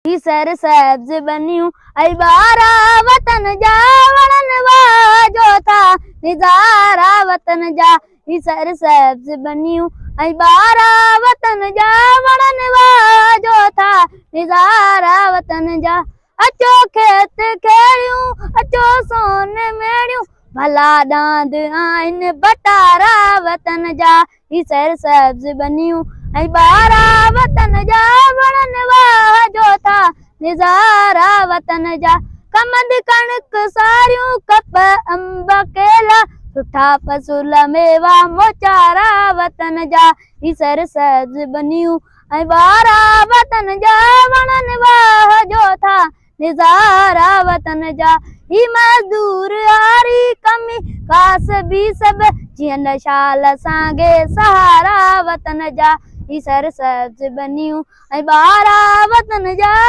ही सर सब्ज बनियूं ऐं ॿारा वतन जा वणन वाजो था निज़ारा वतन जा। ही सर सब्ज बनियूं ऐं ॿारा वतन जा वणन वाजो था निज़ारा वतन जा। अचो खेत खेड़ियूं अचो सोन मेड़ियूं भला डांद आइन बटारा वतन जा। ही सर सब्ज बनियूं ऐं ॿारा वतन जा वणन वाजो था निज़ारा वतन जा। कमंद कणक सारियूं कप अंब केला सुठा फसुल मेवा मोचारा वतन जा। ही सर सब्ज बनियूं ऐं ॿारा वतन जा वणन वाजो था निज़ारा वतन जा। ही मज़दूर आरी कमी कास भी सब जियन शाल सांगे सहारा वतन जा। ही सर सब्ज बनियूं ऐं ॿारा वतन जा।